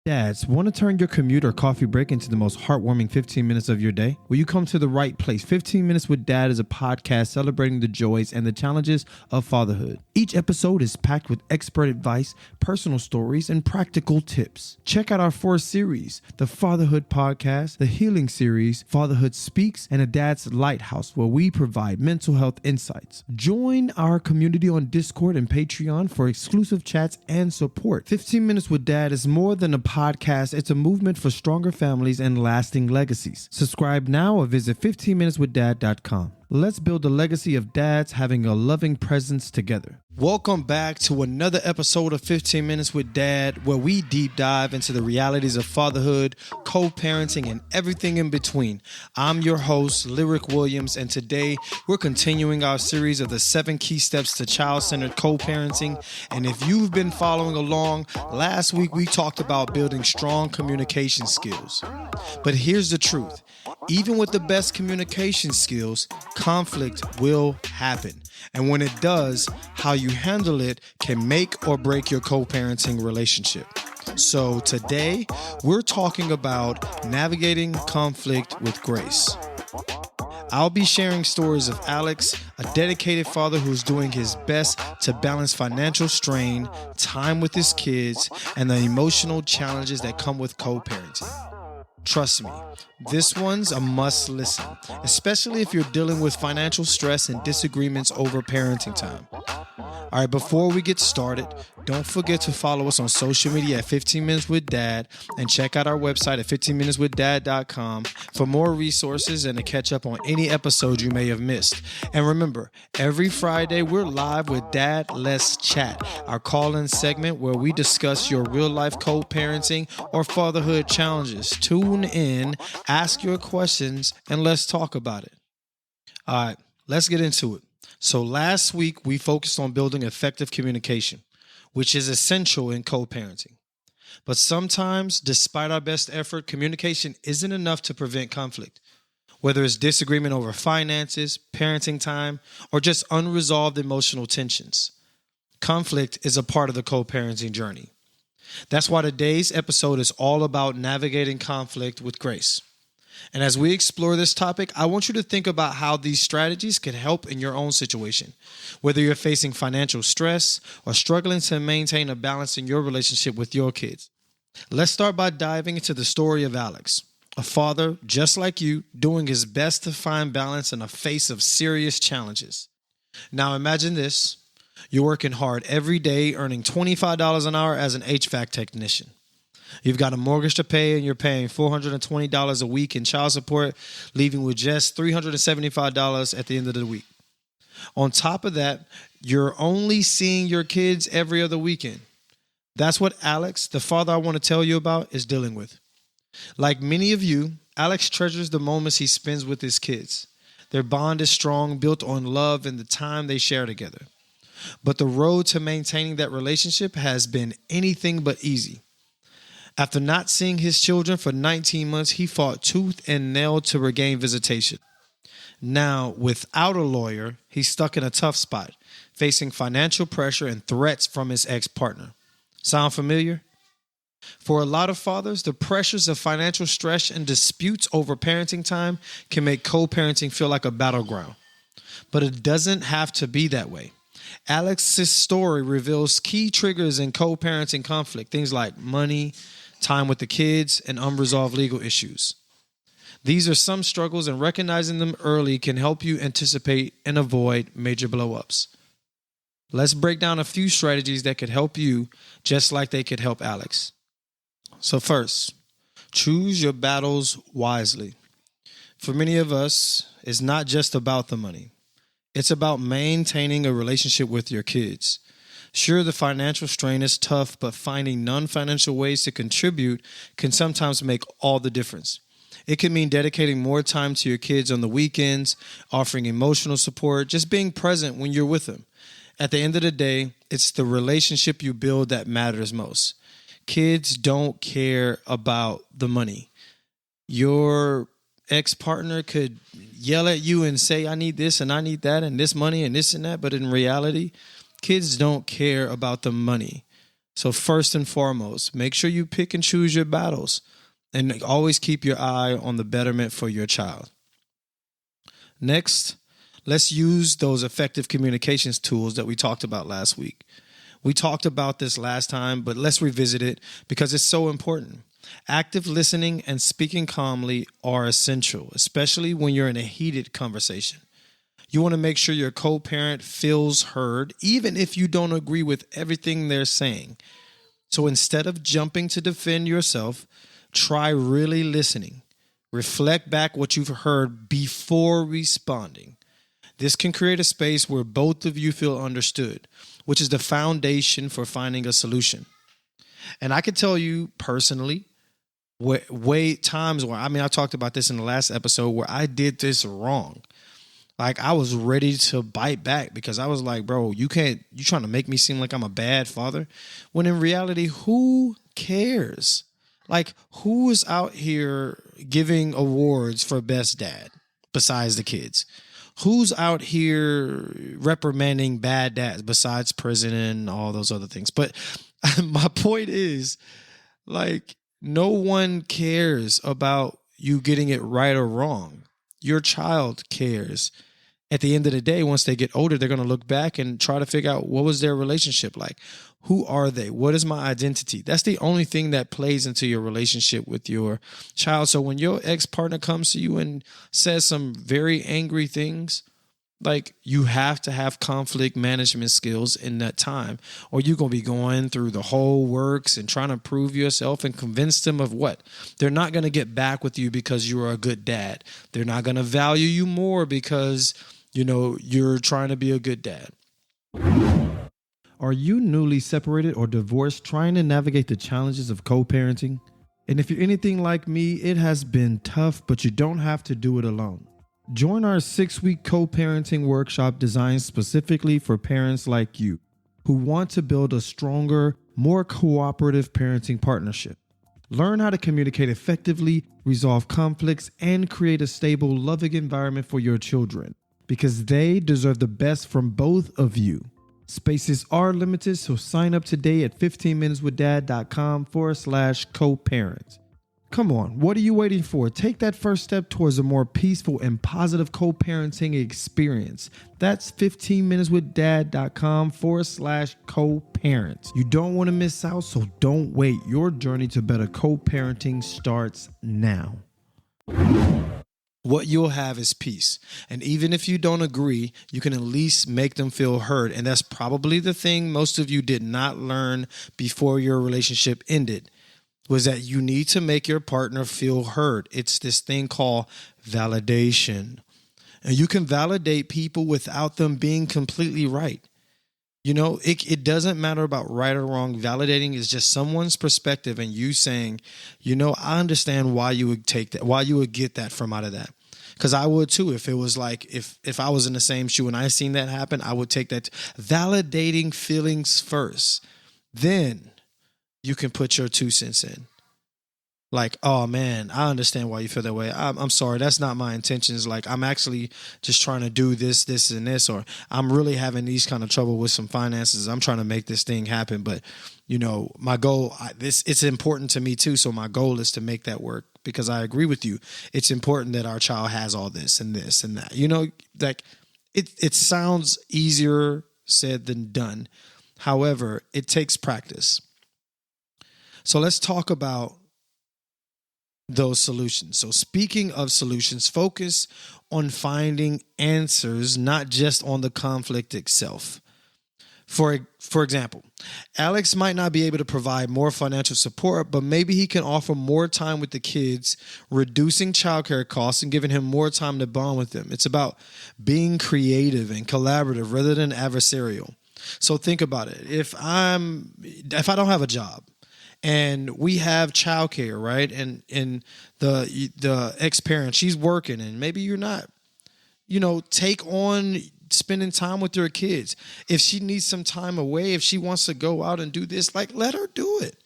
Dads, want to turn your commute or coffee break into the most heartwarming 15 minutes of your day? Well, you come to the right place. 15 Minutes with Dad is a podcast celebrating the joys and the challenges of fatherhood. Each episode is packed with expert advice, personal stories, and practical tips. Check out our 4 series, the Fatherhood Podcast, the Healing Series, Fatherhood Speaks, and a Dad's Lighthouse, where we provide mental health insights. Join our community on Discord and Patreon for exclusive chats and support. 15 Minutes with Dad is more than a podcast. It's a movement for stronger families and lasting legacies. Subscribe now or visit 15minuteswithdad.com. Let's build a legacy of dads having a loving presence together. Welcome back to another episode of 15 Minutes with Dad, where we deep dive into the realities of fatherhood, co-parenting, and everything in between. I'm your host, Lyric Williams, and today we're continuing our series of the 7 key steps to child-centered co-parenting. And if you've been following along, last week we talked about building strong communication skills. But here's the truth. Even with the best communication skills, conflict will happen. And when it does, how you handle it can make or break your co-parenting relationship. So today, we're talking about navigating conflict with grace. I'll be sharing stories of Alex, a dedicated father who's doing his best to balance financial strain, time with his kids, and the emotional challenges that come with co-parenting. Trust me, this one's a must listen, especially if you're dealing with financial stress and disagreements over parenting time. All right, before we get started, don't forget to follow us on social media at 15 Minutes with Dad and check out our website at 15minuteswithdad.com for more resources and to catch up on any episode you may have missed. And remember, every Friday we're live with Dad Let's Chat, our call-in segment where we discuss your real-life co-parenting or fatherhood challenges. Tune in, ask your questions, and let's talk about it. All right, let's get into it. So last week, we focused on building effective communication, which is essential in co-parenting. But sometimes, despite our best effort, communication isn't enough to prevent conflict, whether it's disagreement over finances, parenting time, or just unresolved emotional tensions. Conflict is a part of the co-parenting journey. That's why today's episode is all about navigating conflict with grace. And as we explore this topic, I want you to think about how these strategies can help in your own situation, whether you're facing financial stress or struggling to maintain a balance in your relationship with your kids. Let's start by diving into the story of Alex, a father just like you, doing his best to find balance in the face of serious challenges. Now imagine this. You're working hard every day, earning $25 an hour as an HVAC technician. You've got a mortgage to pay and you're paying $420 a week in child support, leaving with just $375 at the end of the week. On top of that, you're only seeing your kids every other weekend. That's what Alex, the father I want to tell you about, is dealing with. Like many of you, Alex treasures the moments he spends with his kids. Their bond is strong, built on love and the time they share together. But the road to maintaining that relationship has been anything but easy. After not seeing his children for 19 months, he fought tooth and nail to regain visitation. Now, without a lawyer, he's stuck in a tough spot, facing financial pressure and threats from his ex-partner. Sound familiar? For a lot of fathers, the pressures of financial stress and disputes over parenting time can make co-parenting feel like a battleground. But it doesn't have to be that way. Alex's story reveals key triggers in co-parenting conflict, things like money, time with the kids, and unresolved legal issues. These are some struggles, and recognizing them early can help you anticipate and avoid major blow-ups. Let's break down a few strategies that could help you, just like they could help Alex. So first, choose your battles wisely. For many of us, it's not just about the money. It's about maintaining a relationship with your kids. Sure, the financial strain is tough, but finding non-financial ways to contribute can sometimes make all the difference. It can mean dedicating more time to your kids on the weekends, offering emotional support, just being present when you're with them. At the end of the day, it's the relationship you build that matters most. Kids don't care about the money. Your ex-partner could yell at you and say, I need this and I need that and this money and this and that. But in reality, kids don't care about the money. So first and foremost, make sure you pick and choose your battles and always keep your eye on the betterment for your child. Next, let's use those effective communications tools that we talked about last week. We talked about this last time, but let's revisit it because it's so important. Active listening and speaking calmly are essential, especially when you're in a heated conversation. You want to make sure your co-parent feels heard, even if you don't agree with everything they're saying. So instead of jumping to defend yourself, try really listening. Reflect back what you've heard before responding. This can create a space where both of you feel understood, which is the foundation for finding a solution. And I can tell you personally, times where, I talked about this in the last episode where I did this wrong. Like I was ready to bite back because I was like, bro, you trying to make me seem like I'm a bad father? When in reality, who cares? Like who is out here giving awards for best dad besides the kids? Who's out here reprimanding bad dads besides prison and all those other things? But my point is, like, no one cares about you getting it right or wrong. Your child cares. At the end of the day, once they get older, they're going to look back and try to figure out what was their relationship like. Who are they? What is my identity? That's the only thing that plays into your relationship with your child. So when your ex-partner comes to you and says some very angry things, like you have to have conflict management skills in that time, or you're going to be going through the whole works and trying to prove yourself and convince them of what? They're not going to get back with you because you're a good dad. They're not going to value you more because, you're trying to be a good dad. Are you newly separated or divorced trying to navigate the challenges of co-parenting? And if you're anything like me, it has been tough, but you don't have to do it alone. Join our 6-week co-parenting workshop designed specifically for parents like you who want to build a stronger, more cooperative parenting partnership. Learn how to communicate effectively, resolve conflicts, and create a stable, loving environment for your children because they deserve the best from both of you. Spaces are limited, so sign up today at 15minuteswithdad.com/co-parent. Come on, what are you waiting for? Take that first step towards a more peaceful and positive co-parenting experience. That's 15minuteswithdad.com/co-parent. You don't want to miss out, so don't wait. Your journey to better co-parenting starts now. What you'll have is peace. And even if you don't agree, you can at least make them feel heard. And that's probably the thing most of you did not learn before your relationship ended, was that you need to make your partner feel heard. It's this thing called validation. And you can validate people without them being completely right. It doesn't matter about right or wrong. Validating is just someone's perspective and you saying, I understand why you would take that, why you would get that from out of that. Because I would too. If it was like, if I was in the same shoe and I seen that happen, I would take that. Validating feelings first. Then you can put your 2 cents in. Like, oh man, I understand why you feel that way. I'm sorry. That's not my intentions. Like, I'm actually just trying to do this, and this, or I'm really having these kind of trouble with some finances. I'm trying to make this thing happen. But, my goal, it's important to me too. So my goal is to make that work because I agree with you. It's important that our child has all this and that, like it sounds easier said than done. However, it takes practice. So let's talk about those solutions. So speaking of solutions, focus on finding answers, not just on the conflict itself. For example, Alex might not be able to provide more financial support, but maybe he can offer more time with the kids, reducing childcare costs and giving him more time to bond with them. It's about being creative and collaborative rather than adversarial. So think about it. If I don't have a job, and we have childcare, right? And the ex-parent, she's working, and maybe you're not. Take on spending time with your kids. If she needs some time away, if she wants to go out and do this, like, let her do it.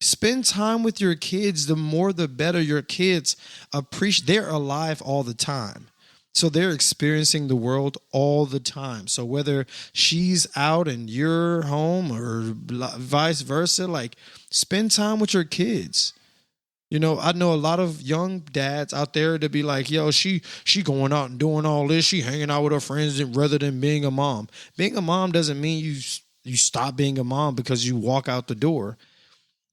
Spend time with your kids. The more, the better. Your kids appreciate. They're alive all the time. So they're experiencing the world all the time. So whether she's out and you're home or vice versa, like spend time with your kids. You know, I know a lot of young dads out there to be like, yo, she going out and doing all this. She hanging out with her friends rather than being a mom. Being a mom doesn't mean you stop being a mom because you walk out the door.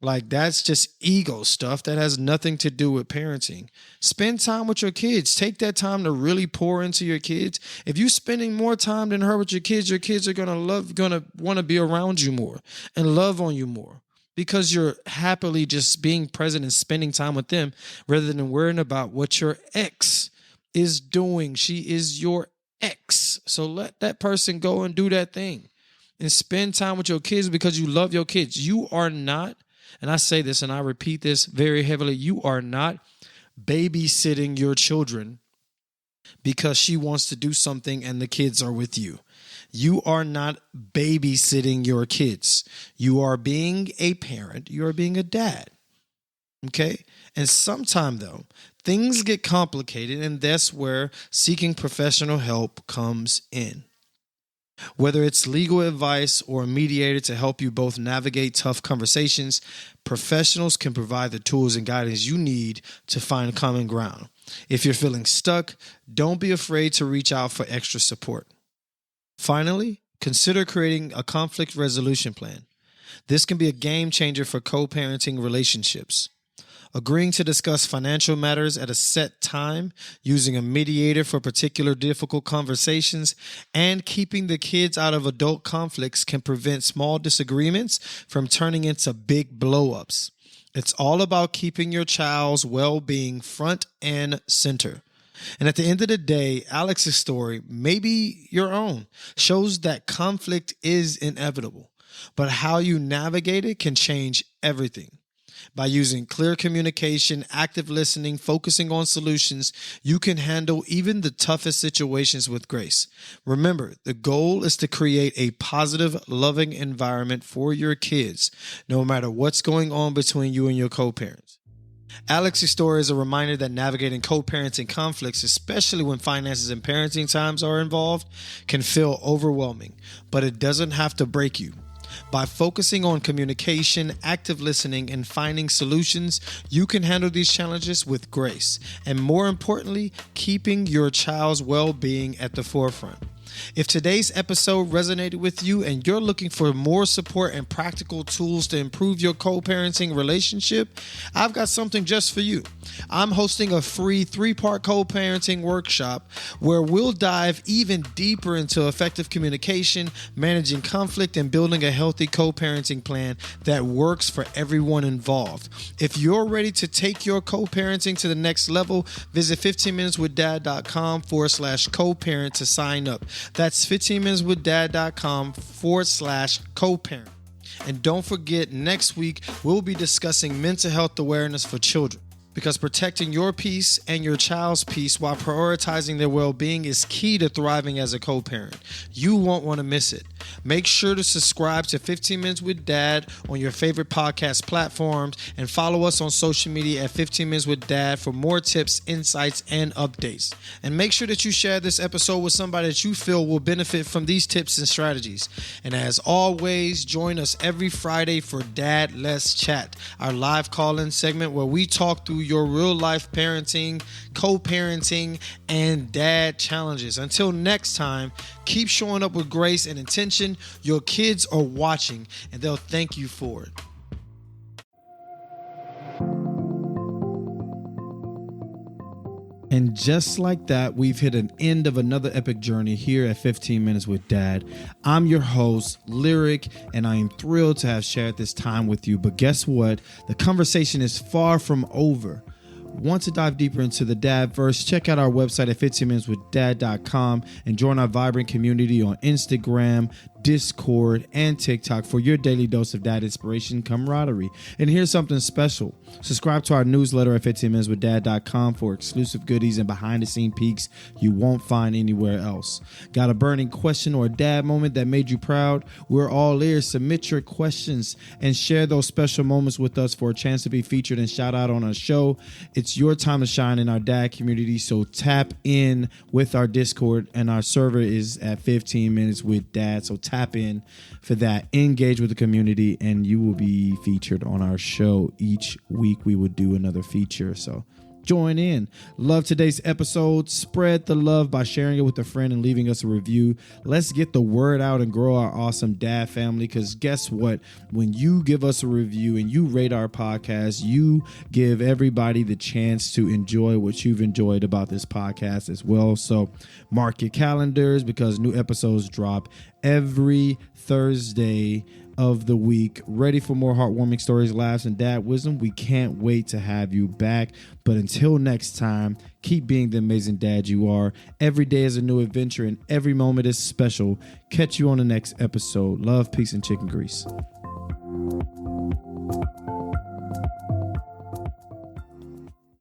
Like, that's just ego stuff that has nothing to do with parenting. Spend time with your kids. Take that time to really pour into your kids. If you're spending more time than her with your kids are gonna want to be around you more and love on you more because you're happily just being present and spending time with them rather than worrying about what your ex is doing. She is your ex. So let that person go and do that thing and spend time with your kids because you love your kids. You are not, and I say this and I repeat this very heavily, you are not babysitting your children because she wants to do something and the kids are with you. You are not babysitting your kids. You are being a parent. You are being a dad. Okay? And sometime though, things get complicated, and that's where seeking professional help comes in. Whether it's legal advice or a mediator to help you both navigate tough conversations, professionals can provide the tools and guidance you need to find common ground. If you're feeling stuck, don't be afraid to reach out for extra support. Finally, consider creating a conflict resolution plan. This can be a game changer for co-parenting relationships. Agreeing to discuss financial matters at a set time, using a mediator for particular difficult conversations, and keeping the kids out of adult conflicts can prevent small disagreements from turning into big blow-ups. It's all about keeping your child's well-being front and center. And at the end of the day, Alex's story, maybe your own, shows that conflict is inevitable, but how you navigate it can change everything. By using clear communication, active listening, focusing on solutions, you can handle even the toughest situations with grace. Remember, the goal is to create a positive, loving environment for your kids, no matter what's going on between you and your co-parents. Alex's story is a reminder that navigating co-parenting conflicts, especially when finances and parenting times are involved, can feel overwhelming, but it doesn't have to break you. By focusing on communication, active listening, and finding solutions, you can handle these challenges with grace, and more importantly, keeping your child's well-being at the forefront. If today's episode resonated with you and you're looking for more support and practical tools to improve your co-parenting relationship, I've got something just for you. I'm hosting a free 3-part co-parenting workshop where we'll dive even deeper into effective communication, managing conflict, and building a healthy co-parenting plan that works for everyone involved. If you're ready to take your co-parenting to the next level, visit 15minuteswithdad.com/co-parent to sign up. That's 15minuteswithdad.com/co-parent. And don't forget, next week, we'll be discussing mental health awareness for children. Because protecting your peace and your child's peace while prioritizing their well-being is key to thriving as a co-parent. You won't want to miss it. Make sure to subscribe to 15 Minutes with Dad on your favorite podcast platforms and follow us on social media at 15 Minutes with Dad for more tips, insights, and updates. And make sure that you share this episode with somebody that you feel will benefit from these tips and strategies. And as always, join us every Friday for Dad Let's Chat, our live call-in segment where we talk through your real-life parenting, co-parenting, and dad challenges. Until next time, keep showing up with grace and intention. Your kids are watching, and they'll thank you for it. And just like that, we've hit an end of another epic journey here at 15 Minutes with Dad. I'm your host, Lyric, and I am thrilled to have shared this time with you. But guess what? The conversation is far from over. Want to dive deeper into the Dadverse? Check out our website at 15minuteswithdad.com and join our vibrant community on Instagram, Discord, and TikTok for your daily dose of dad inspiration camaraderie. And here's something special. Subscribe to our newsletter at 15minuteswithdad.com for exclusive goodies and behind-the-scene peeks you won't find anywhere else. Got a burning question or a dad moment that made you proud? We're all ears. Submit your questions and share those special moments with us for a chance to be featured and shout out on our show. It's your time to shine in our dad community, so tap in with our Discord, and our server is at 15 minutes with dad, so tap in for that. Engage with the community and you will be featured on our show. Each week we will do another feature, so join in. Love today's episode. Spread the love by sharing it with a friend and leaving us a review. Let's get the word out and grow our awesome dad family, because guess what? When you give us a review and you rate our podcast, you give everybody the chance to enjoy what you've enjoyed about this podcast as well. So mark your calendars, because new episodes drop every Thursday of the week. Ready for more heartwarming stories, laughs, and dad wisdom? We can't wait to have you back. But until next time, keep being the amazing dad you are. Every day is a new adventure and every moment is special. Catch you on the next episode. Love, peace, and chicken grease.